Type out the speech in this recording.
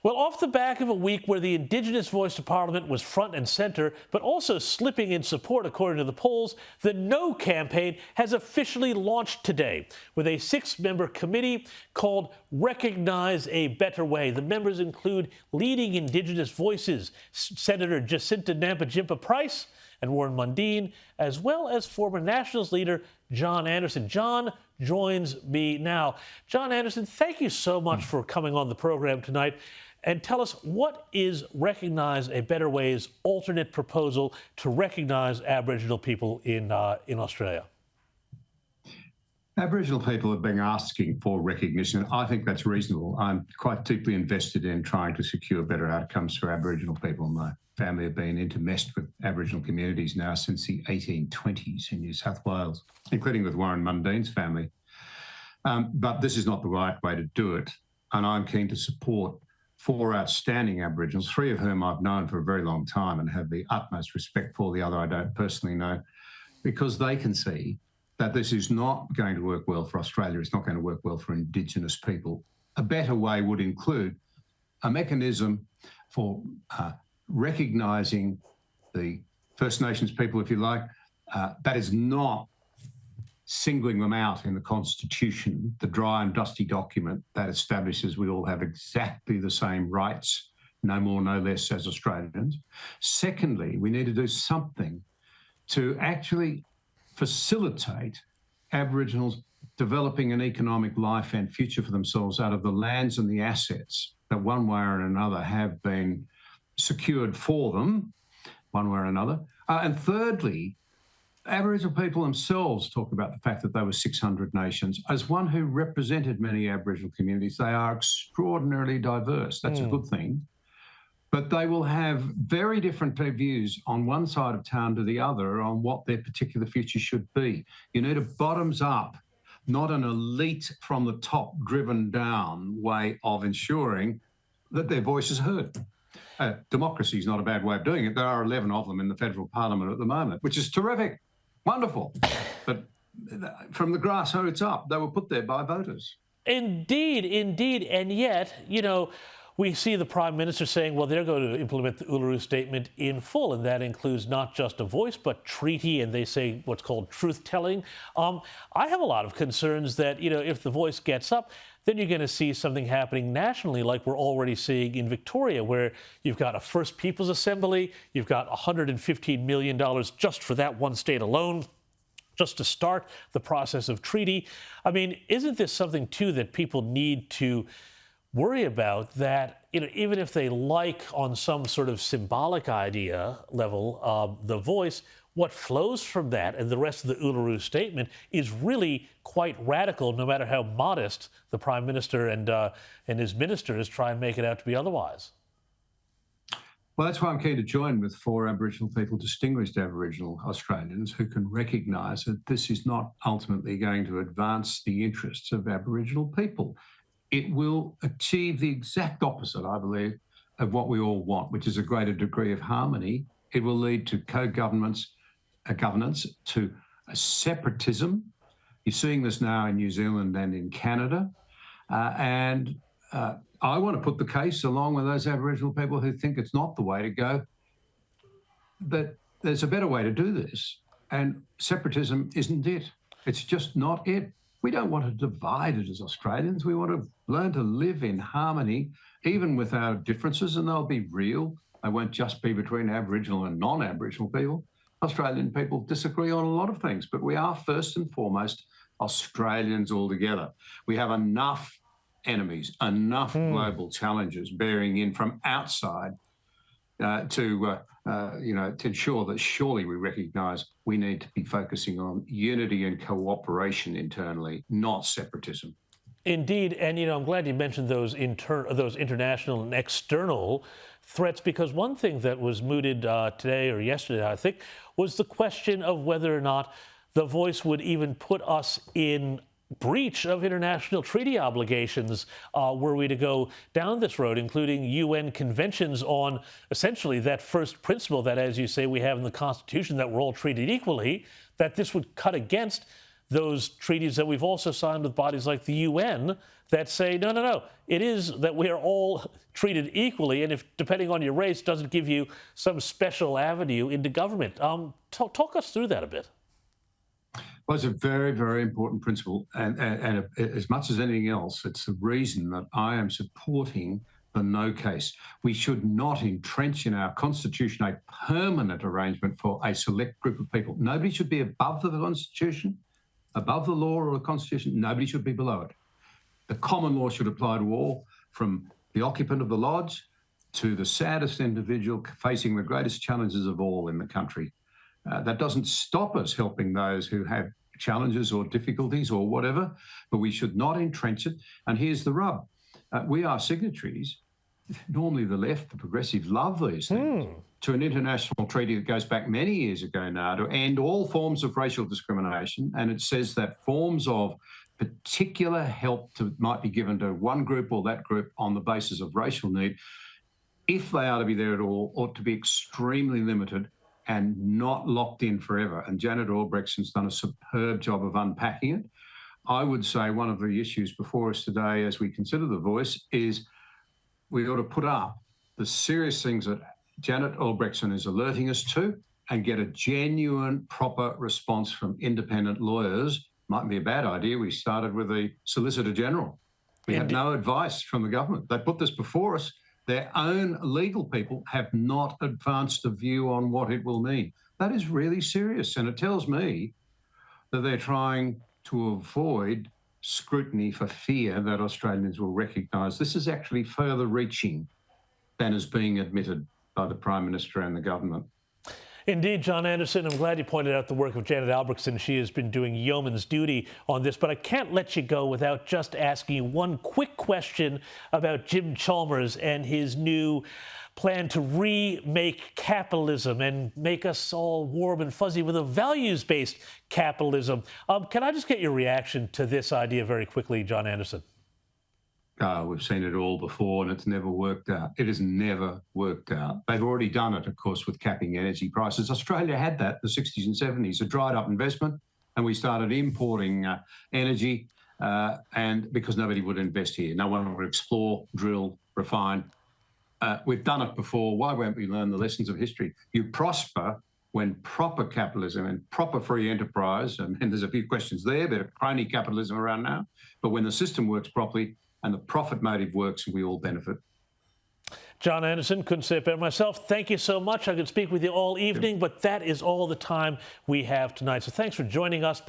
Well, off the back of a week where the Indigenous Voice to Parliament was front and centre, but also slipping in support according to the polls, the No campaign has officially launched today with a 6-member committee called Recognise a Better Way. The members include leading Indigenous voices, Senator Jacinta Nampijinpa-Price and Warren Mundine, as well as former Nationals leader John Anderson. John joins me now. John Anderson, thank you so much for coming on the program tonight. And tell us, what is Recognise a Better Way's alternate proposal to recognise Aboriginal people in Australia? Aboriginal people have been asking for recognition. I think that's reasonable. I'm quite deeply invested in trying to secure better outcomes for Aboriginal people. My family have been intermessed with Aboriginal communities now since the 1820s in New South Wales, including with Warren Mundine's family. But this is not the right way to do it. And I'm keen to support 4 outstanding Aboriginals, 3 of whom I've known for a very long time and have the utmost respect for. The other I don't personally know, because they can see that this is not going to work well for Australia. It's not going to work well for Indigenous people. A better way would include a mechanism for recognising the First Nations people, if you like, that is not singling them out in the Constitution, the dry and dusty document that establishes we all have exactly the same rights, no more, no less, as Australians. Secondly, we need to do something to actually facilitate Aboriginals developing an economic life and future for themselves out of the lands and the assets that one way or another have been secured for them, one way or another. And thirdly, Aboriginal people themselves talk about the fact that they were 600 nations. As one who represented many Aboriginal communities, they are extraordinarily diverse. That's a good thing. But they will have very different views on one side of town to the other on what their particular future should be. You need a bottoms-up, not an elite from the top driven down way of ensuring that their voice is heard. Democracy is not a bad way of doing it. There are 11 of them in the federal parliament at the moment, which is terrific. Wonderful. But from the grassroots up, they were put there by voters. Indeed, indeed. And yet, we see the Prime Minister saying, well, they're going to implement the Uluru Statement in full, and that includes not just a voice, but treaty, and they say what's called truth-telling. I have a lot of concerns that, if the voice gets up, then you're going to see something happening nationally like we're already seeing in Victoria, where you've got a First Peoples Assembly, you've got $115 million just for that one state alone, just to start the process of treaty. I mean, isn't this something, too, that people need to worry about, that even if they like on some sort of symbolic idea level the voice, what flows from that and the rest of the Uluru Statement is really quite radical, no matter how modest the Prime Minister and his ministers try and make it out to be otherwise. Well, that's why I'm keen to join with 4 Aboriginal people, distinguished Aboriginal Australians, who can recognise that this is not ultimately going to advance the interests of Aboriginal people. It will achieve the exact opposite, I believe, of what we all want, which is a greater degree of harmony. It will lead to co-governance, governance, to a separatism. You're seeing this now in New Zealand and in Canada. And I want to put the case, along with those Aboriginal people who think it's not the way to go, that there's a better way to do this. And separatism isn't it. It's just not it. We don't want to divide it as Australians. We want to learn to live in harmony, even with our differences, and they'll be real. They won't just be between Aboriginal and non-Aboriginal people. Australian people disagree on a lot of things, but we are first and foremost Australians altogether. We have enough enemies, enough global challenges bearing in from outside to ensure that surely we recognise we need to be focusing on unity and cooperation internally, not separatism. Indeed, and I'm glad you mentioned those international and external threats, because one thing that was mooted today or yesterday, I think, was the question of whether or not the voice would even put us in breach of international treaty obligations were we to go down this road, including UN conventions on essentially that first principle that, as you say, we have in the Constitution, that we're all treated equally, that this would cut against those treaties that we've also signed with bodies like the UN that say, no, no, no, it is that we are all treated equally, and if depending on your race doesn't give you some special avenue into government. Talk us through that a bit. Well, it's a very, very important principle. And as much as anything else, it's the reason that I am supporting the no case. We should not entrench in our constitution a permanent arrangement for a select group of people. Nobody should be above the constitution, above the law or the constitution. Nobody should be below it. The common law should apply to all, from the occupant of the lodge to the saddest individual facing the greatest challenges of all in the country. That doesn't stop us helping those who have challenges or difficulties or whatever, but we should not entrench it. And here's the rub. We are signatories. Normally the left, the progressives, love these things, to an international treaty that goes back many years ago now to end all forms of racial discrimination. And it says that forms of particular help might be given to one group or that group on the basis of racial need, if they are to be there at all, ought to be extremely limited and not locked in forever. And Janet Albrechtson's done a superb job of unpacking it. I would say one of the issues before us today as we consider the voice is we ought to put up the serious things that Janet Albrechtson is alerting us to and get a genuine, proper response from independent lawyers. Might be a bad idea. We started with the Solicitor General. We had no advice from the government. They put this before us. Their own legal people have not advanced a view on what it will mean. That is really serious. And it tells me that they're trying to avoid scrutiny for fear that Australians will recognise this is actually further reaching than is being admitted by the Prime Minister and the government. Indeed, John Anderson, I'm glad you pointed out the work of Janet Albrechtson. She has been doing yeoman's duty on this, but I can't let you go without just asking you one quick question about Jim Chalmers and his new plan to remake capitalism and make us all warm and fuzzy with a values-based capitalism. Can I just get your reaction to this idea very quickly, John Anderson? We've seen it all before and it's never worked out. It has never worked out. They've already done it, of course, with capping energy prices. Australia had that in the 60s and 70s, a dried up investment, and we started importing energy and because nobody would invest here. No one would explore, drill, refine. We've done it before. Why won't we learn the lessons of history? You prosper when proper capitalism and proper free enterprise, and there's a few questions there, bit of crony capitalism around now, but when the system works properly, and the profit motive works, and we all benefit. John Anderson, couldn't say it better myself. Thank you so much. I could speak with you all evening, but that is all the time we have tonight. So thanks for joining us. But